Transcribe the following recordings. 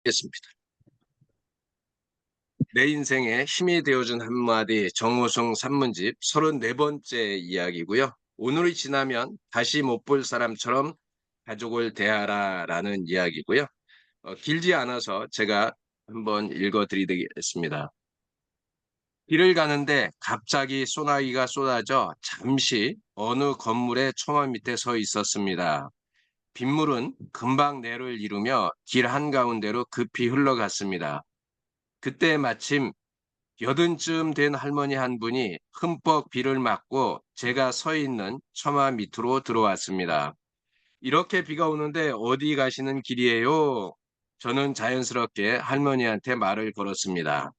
하겠습니다. 내 인생에 힘이 되어준 한마디 정호성 산문집 34번째 이야기고요. 오늘이 지나면 다시 못 볼 사람처럼 가족을 대하라 라는 이야기고요. 길지 않아서 제가 한번 읽어드리겠습니다. 길을 가는데 갑자기 소나기가 쏟아져 잠시 어느 건물의 초마 밑에 서 있었습니다. 빗물은 금방 내를 이루며 길 한가운데로 급히 흘러갔습니다. 그때 마침 여든쯤 된 할머니 한 분이 흠뻑 비를 맞고 제가 서 있는 처마 밑으로 들어왔습니다. 이렇게 비가 오는데 어디 가시는 길이에요? 저는 자연스럽게 할머니한테 말을 걸었습니다.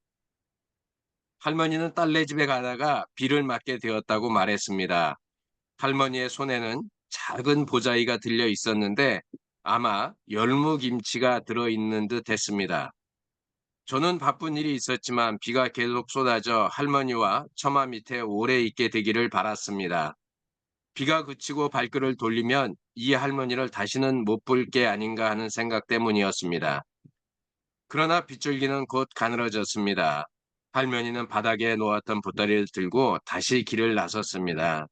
할머니는 딸네 집에 가다가 비를 맞게 되었다고 말했습니다. 할머니의 손에는 작은 보자기가 들려 있었는데 아마 열무김치가 들어있는 듯 했습니다. 저는 바쁜 일이 있었지만 비가 계속 쏟아져 할머니와 처마 밑에 오래 있게 되기를 바랐습니다. 비가 그치고 발길을 돌리면 이 할머니를 다시는 못 볼 게 아닌가 하는 생각 때문이었습니다. 그러나 빗줄기는 곧 가늘어졌습니다. 할머니는 바닥에 놓았던 보따리를 들고 다시 길을 나섰습니다.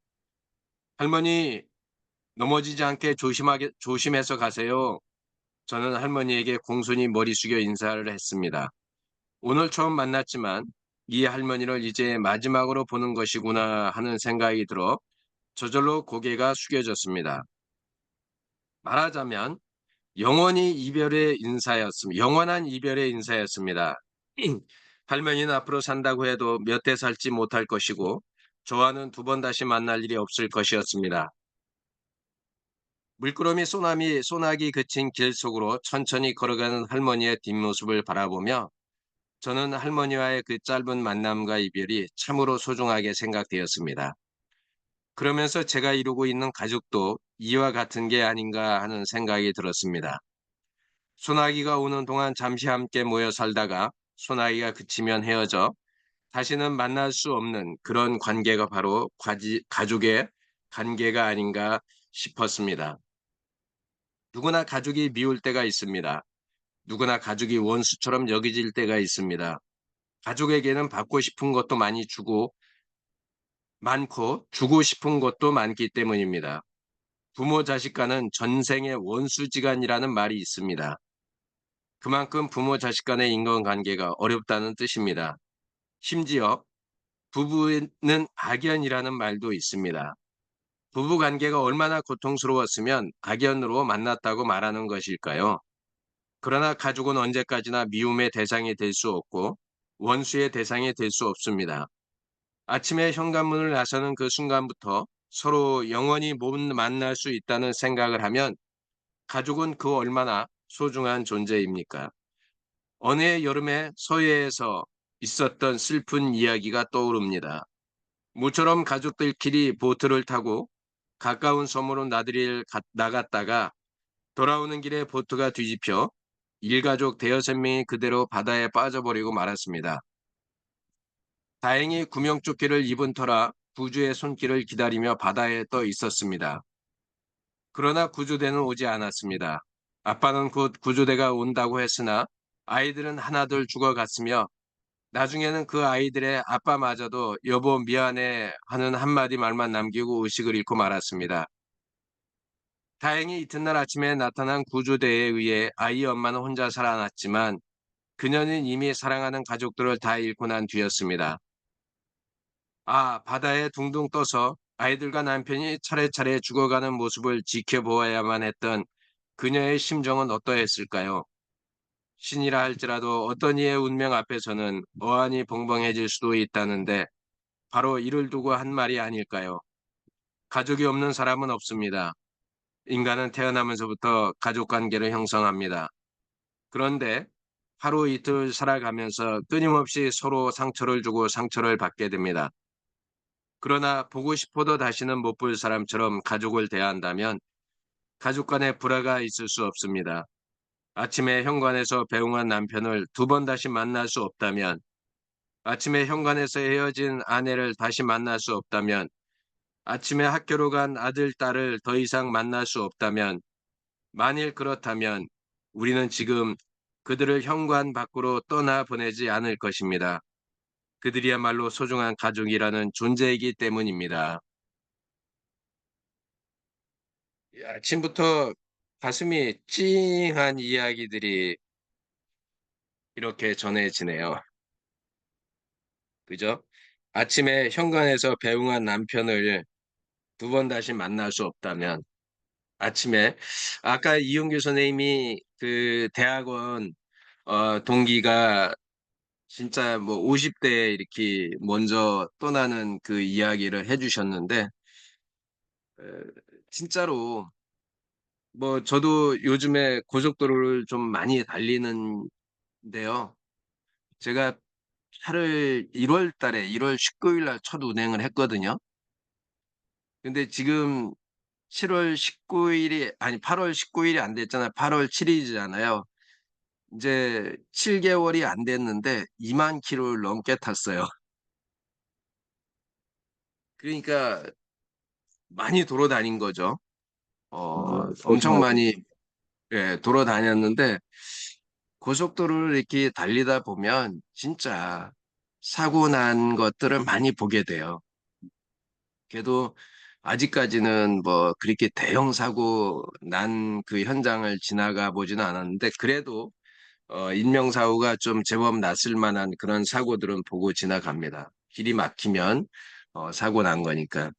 할머니, 넘어지지 않게 조심해서 가세요. 저는 할머니에게 공손히 머리 숙여 인사를 했습니다. 오늘 처음 만났지만 이 할머니를 이제 마지막으로 보는 것이구나 하는 생각이 들어 저절로 고개가 숙여졌습니다. 말하자면 영원한 이별의 인사였습니다. 할머니는 앞으로 산다고 해도 몇 대 살지 못할 것이고 저와는 두 번 다시 만날 일이 없을 것이었습니다. 물끄러미 소나기 그친 길 속으로 천천히 걸어가는 할머니의 뒷모습을 바라보며 저는 할머니와의 그 짧은 만남과 이별이 참으로 소중하게 생각되었습니다. 그러면서 제가 이루고 있는 가족도 이와 같은 게 아닌가 하는 생각이 들었습니다. 소나기가 오는 동안 잠시 함께 모여 살다가 소나기가 그치면 헤어져 다시는 만날 수 없는 그런 관계가 바로 가족의 관계가 아닌가 싶었습니다. 누구나 가족이 미울 때가 있습니다. 누구나 가족이 원수처럼 여겨질 때가 있습니다. 가족에게는 받고 싶은 것도 많고 주고 싶은 것도 많기 때문입니다. 부모 자식 간은 전생의 원수지간이라는 말이 있습니다. 그만큼 부모 자식 간의 인간관계가 어렵다는 뜻입니다. 심지어 부부는 악연이라는 말도 있습니다. 부부 관계가 얼마나 고통스러웠으면 악연으로 만났다고 말하는 것일까요? 그러나 가족은 언제까지나 미움의 대상이 될 수 없고 원수의 대상이 될 수 없습니다. 아침에 현관문을 나서는 그 순간부터 서로 영원히 못 만날 수 있다는 생각을 하면 가족은 그 얼마나 소중한 존재입니까? 어느 해 여름에 서해에서 있었던 슬픈 이야기가 떠오릅니다. 모처럼 가족들끼리 보트를 타고 가까운 섬으로 나갔다가 돌아오는 길에 보트가 뒤집혀 일가족 대여섯 명이 그대로 바다에 빠져버리고 말았습니다. 다행히 구명조끼를 입은 터라 구주의 손길을 기다리며 바다에 떠 있었습니다. 그러나 구조대는 오지 않았습니다. 아빠는 곧 구조대가 온다고 했으나 아이들은 하나둘 죽어갔으며 나중에는 그 아이들의 아빠마저도 여보 미안해 하는 한마디 말만 남기고 의식을 잃고 말았습니다. 다행히 이튿날 아침에 나타난 구조대에 의해 아이 엄마는 혼자 살아났지만 그녀는 이미 사랑하는 가족들을 다 잃고 난 뒤였습니다. 바다에 둥둥 떠서 아이들과 남편이 차례차례 죽어가는 모습을 지켜보아야만 했던 그녀의 심정은 어떠했을까요? 신이라 할지라도 어떤 이의 운명 앞에서는 어안이 벙벙해질 수도 있다는데 바로 이를 두고 한 말이 아닐까요? 가족이 없는 사람은 없습니다. 인간은 태어나면서부터 가족 관계를 형성합니다. 그런데 하루 이틀 살아가면서 끊임없이 서로 상처를 주고 상처를 받게 됩니다. 그러나 보고 싶어도 다시는 못 볼 사람처럼 가족을 대한다면 가족 간에 불화가 있을 수 없습니다. 아침에 현관에서 배웅한 남편을 두 번 다시 만날 수 없다면, 아침에 현관에서 헤어진 아내를 다시 만날 수 없다면, 아침에 학교로 간 아들, 딸을 더 이상 만날 수 없다면, 만일 그렇다면 우리는 지금 그들을 현관 밖으로 떠나 보내지 않을 것입니다. 그들이야말로 소중한 가족이라는 존재이기 때문입니다. 아침부터 가슴이 찡한 이야기들이 이렇게 전해지네요. 그죠? 아침에 현관에서 배웅한 남편을 두 번 다시 만날 수 없다면 아침에 아까 이용규 선생님이 그 대학원 동기가 진짜 뭐 50대에 이렇게 먼저 떠나는 그 이야기를 해주셨는데 에, 진짜로 뭐 저도 요즘에 고속도로를 좀 많이 달리는데요. 제가 차를 1월 달에 1월 19일 날 첫 운행을 했거든요. 근데 지금 7월 19일이 아니 8월 19일이 안 됐잖아요. 8월 7일이잖아요. 이제 7개월이 안 됐는데 2만 킬로를 넘게 탔어요. 그러니까 많이 돌아다닌 거죠. 엄청 조심하세요. 많이 예, 돌아다녔는데 고속도로를 이렇게 달리다 보면 진짜 사고 난 것들을 많이 보게 돼요. 그래도 아직까지는 뭐 그렇게 대형 사고 난 그 현장을 지나가 보지는 않았는데 그래도 인명사고가 좀 제법 났을 만한 그런 사고들은 보고 지나갑니다. 길이 막히면 사고 난 거니까.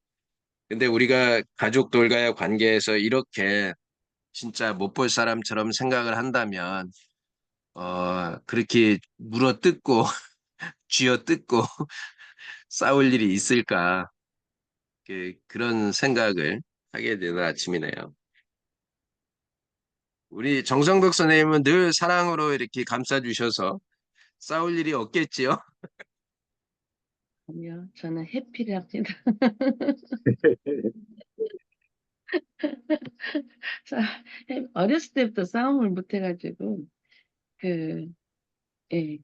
근데 우리가 가족들과의 관계에서 이렇게 진짜 못 볼 사람처럼 생각을 한다면 그렇게 물어뜯고 쥐어뜯고 싸울 일이 있을까? 그런 생각을 하게 되는 아침이네요. 우리 정성덕 선생님은 늘 사랑으로 이렇게 감싸주셔서 싸울 일이 없겠지요? 아니요, 저는 해피를 합니다. 자, 어렸을 때부터 싸움을 못 해가지고, 그, 예,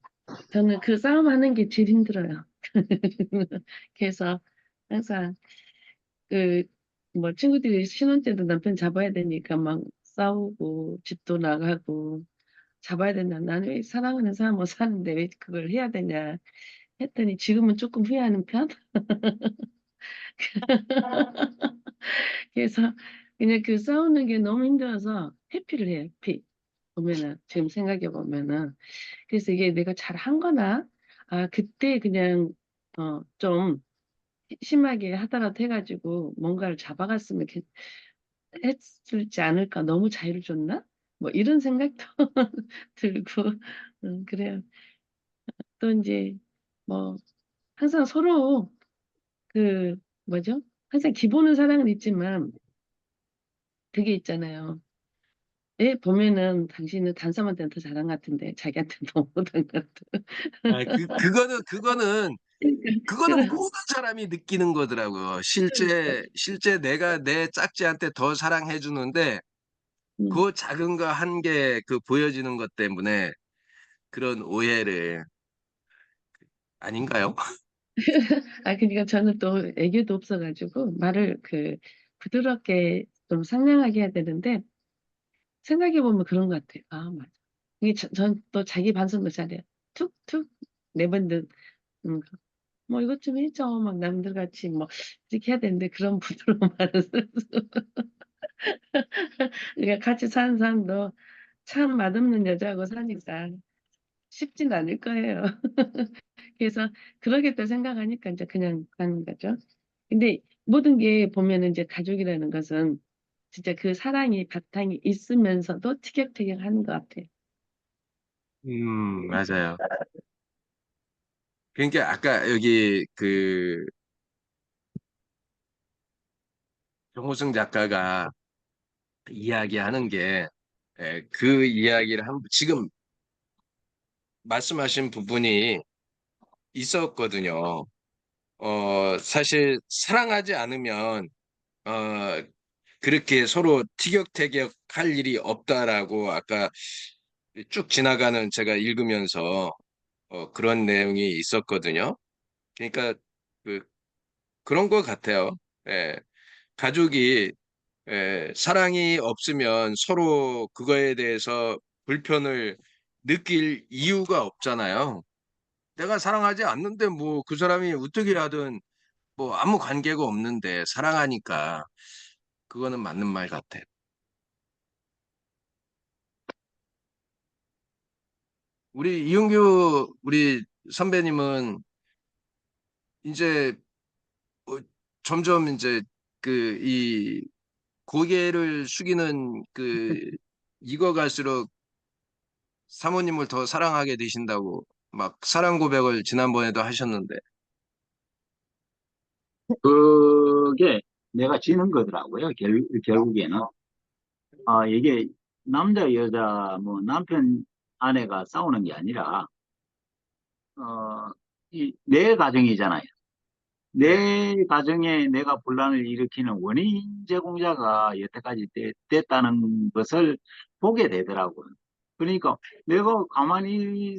저는 그 싸움하는 게 제일 힘들어요. 그래서 항상 그, 뭐 친구들이 신혼 때도 남편 잡아야 되니까 막 싸우고, 집도 나가고, 잡아야 된다. 나는 왜 사랑하는 사람하고 사는데 왜 그걸 해야 되냐 했더니 지금은 조금 후회하는 편? 그래서 그냥 그 싸우는 게 너무 힘들어서 회피를 해요. 회피. 보면은 지금 생각해 보면은 그래서 이게 내가 잘한 거나 아 그때 그냥 좀 심하게 하다라도 해가지고 뭔가를 잡아갔으면 했을지 않을까 너무 자유를 줬나 뭐 이런 생각도 들고 그래요. 또 이제 뭐 항상 서로 그 뭐죠? 항상 기본은 사랑은 있지만 그게 있잖아요. 예, 보면은 당신은 단사한테는 더 잘한 것 같은데 자기한테는 더 못한 것 같아. 그거는 그거는 그런 모든 사람이 느끼는 거더라고요. 실제 내가 내 짝지한테 더 사랑해 주는데 음. 그 작은 거 한 개 그 보여지는 것 때문에 그런 오해를 아닌가요? 아 그러니까 저는 또 애교도 없어가지고 말을 그 부드럽게 좀 상냥하게 해야 되는데 생각해 보면 그런 것 같아요. 아 맞아. 이게 전 또 자기 반성도 잘해요. 툭툭 내뱉는 거. 뭐 이것 좀 해줘 막 남들 같이 뭐 이렇게 해야 되는데 그런 부드러운 말을 그러니까 같이 사는 사람도 참 맛없는 여자하고 사니까 쉽진 않을 거예요. 그래서 그러겠다 생각하니까 이제 그냥 가는 거죠. 근데 모든 게 보면은 이제 가족이라는 것은 진짜 그 사랑이 바탕이 있으면서도 티격태격하는 것 같아요. 맞아요. 그러니까 아까 여기 그 정호승 작가가 이야기하는 게 그 이야기를 지금 말씀하신 부분이 있었거든요. 사실 사랑하지 않으면 어, 그렇게 서로 티격태격 할 일이 없다라고 아까 쭉 지나가는 제가 읽으면서 그런 내용이 있었거든요. 그러니까 그, 그런 것 같아요. 예, 가족이 사랑이 없으면 서로 그거에 대해서 불편을 느낄 이유가 없잖아요. 내가 사랑하지 않는데 뭐 그 사람이 어떻게 하든 뭐 아무 관계가 없는데 사랑하니까 그거는 맞는 말 같아요. 우리 이용규 우리 선배님은 이제 뭐 점점 이제 그 이 고개를 숙이는 익어갈수록 사모님을 더 사랑하게 되신다고 막 사랑 고백을 지난번에도 하셨는데. 그게 내가 지는 거더라고요. 결국에는. 이게 남자, 여자, 뭐 남편, 아내가 싸우는 게 아니라, 내 가정이잖아요. 네. 내 가정에 내가 분란을 일으키는 원인 제공자가 여태까지 됐다는 것을 보게 되더라고요. 그러니까 내가 가만히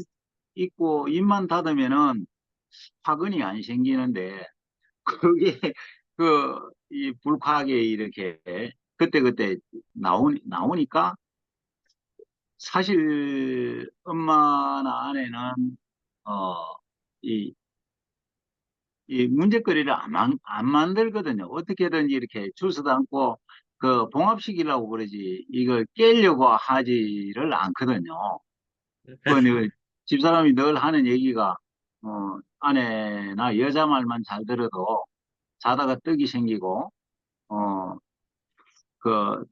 있고 입만 닫으면은 화근이 안 생기는데, 그게 이 불쾌하게 이렇게 그때그때 나오니까 사실 엄마나 아내는 어, 이, 이 문제거리를 안 만들거든요. 어떻게든지 이렇게 주워도 않고 그 봉합시키려고 그러지 이걸 깨려고 하지를 않거든요. 그 집사람이 늘 하는 얘기가 아내나 여자 말만 잘 들어도 자다가 떡이 생기고 어,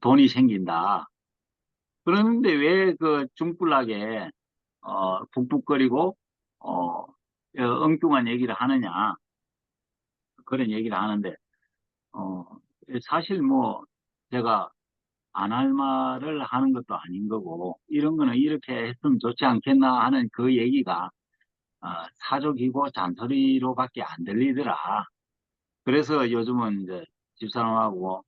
돈이 생긴다. 그러는데 왜 그 중불나게, 북북거리고, 엉뚱한 얘기를 하느냐. 그런 얘기를 하는데, 어, 사실 뭐, 제가 안 할 말을 하는 것도 아닌 거고, 이런 거는 이렇게 했으면 좋지 않겠나 하는 그 얘기가, 사족이고 잔소리로밖에 안 들리더라. 그래서 요즘은 이제 집사람하고,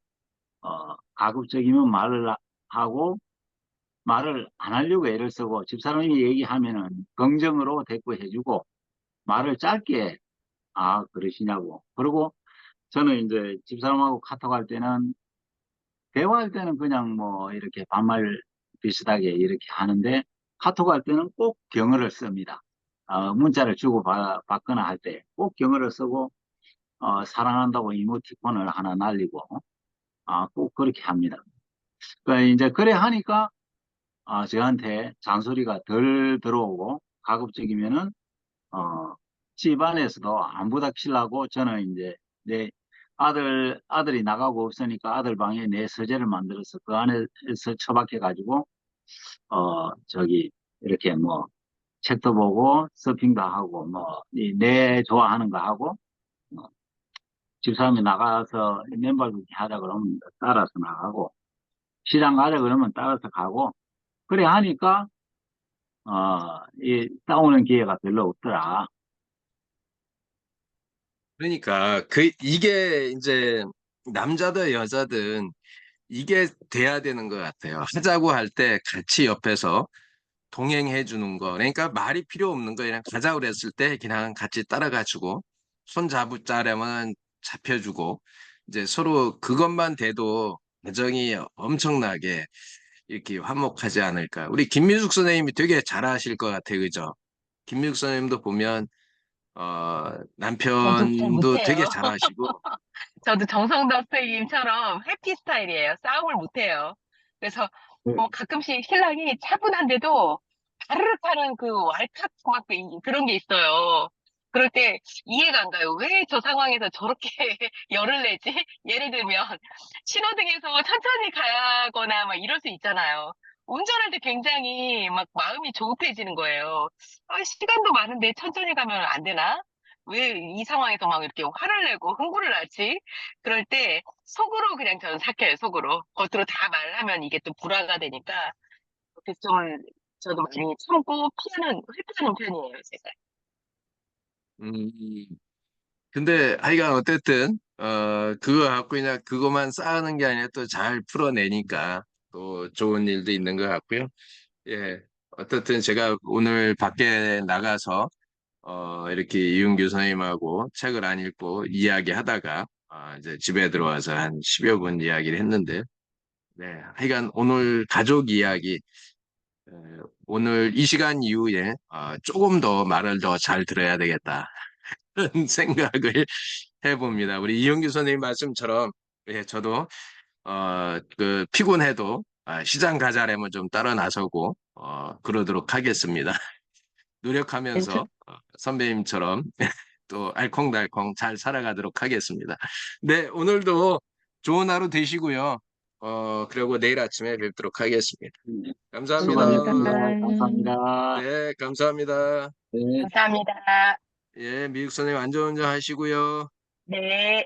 가급적이면 말을 하고, 말을 안 하려고 애를 쓰고 집사람이 얘기하면은 긍정으로 대꾸해주고 말을 짧게 그러시냐고. 그리고 저는 이제 집사람하고 카톡할 때는 대화할 때는 그냥 뭐 이렇게 반말 비슷하게 이렇게 하는데 카톡할 때는 꼭 경어를 씁니다. 문자를 주고 받거나 할 때 꼭 경어를 쓰고 사랑한다고 이모티콘을 하나 날리고 꼭 그렇게 합니다. 그러니까 이제 그래 하니까 저한테 잔소리가 덜 들어오고 가급적이면은 어, 집안에서도 안 부닥치려고 저는 이제 내 아들이 나가고 없으니까 아들 방에 내 서재를 만들어서 그 안에서 처박혀 가지고 저기 이렇게 뭐 책도 보고 서핑도 하고 뭐 내 좋아하는 거 하고 뭐 집사람이 나가서 맨발 걷기 하자 그러면 따라서 나가고 시장 가자 그러면 따라서 가고 그래 하니까 싸우는 기회가 별로 없더라. 그러니까 이게 이제 남자든 여자든 이게 돼야 되는 것 같아요. 하자고 할 때 같이 옆에서 동행해 주는 거. 그러니까 말이 필요 없는 거 그냥 가자 그랬을 때 그냥 같이 따라가지고 손 잡자려면 잡혀주고 이제 서로 그것만 돼도 가정이 엄청나게 이렇게 화목하지 않을까. 우리 김민숙 선생님이 되게 잘하실 것 같아요. 그죠? 김민숙 선생님도 보면 저도 잘 남편도 되게 못해요. 잘하시고 저도 정성덕 선생님처럼 회피 스타일이에요. 싸움을 못해요. 그래서 네. 가끔씩 신랑이 차분한데도 바르르 타는 그 왈칵 막 그런 게 있어요. 그럴 때 이해가 안 가요. 왜 저 상황에서 저렇게 열을 내지? 예를 들면 신호등에서 천천히 가거나 막 이럴 수 있잖아요. 운전할 때 굉장히 막 마음이 조급해지는 거예요. 시간도 많은데 천천히 가면 안 되나? 왜 이 상황에서 막 이렇게 화를 내고 흥분을 하지? 그럴 때 속으로 그냥 저는 삭혀요, 속으로. 겉으로 다 말하면 이게 또 불화가 되니까. 그래서 좀 저도 많이 참고 회피하는 편이에요, 제가. 음, 근데 하여간 어쨌든 그거 갖고 그냥 그것만 쌓는 게 아니라 또 잘 풀어내니까 또 좋은 일도 있는 것 같고요. 예. 어쨌든 제가 오늘 밖에 나가서 이렇게 이윤규 선생님하고 책을 안 읽고 이야기하다가 이제 집에 들어와서 한 10여 분 이야기를 했는데 네. 하여간 오늘 가족 이야기 오늘 이 시간 이후에 조금 더 말을 더 잘 들어야 되겠다. 그런 생각을 해봅니다. 우리 이영규 선생님 말씀처럼 예, 저도 그 피곤해도 시장 가자라면 좀 따라 나서고 그러도록 하겠습니다. 괜찮, 노력하면서 선배님처럼 또 알콩달콩 잘 살아가도록 하겠습니다. 네, 오늘도 좋은 하루 되시고요. 그리고 내일 아침에 뵙도록 하겠습니다. 네, 감사합니다. 수고하셨습니다. 감사합니다. 감사합니다. 네, 감사합니다. 네. 감사합니다. 예, 미국 선생님 안전운전 하시고요. 네.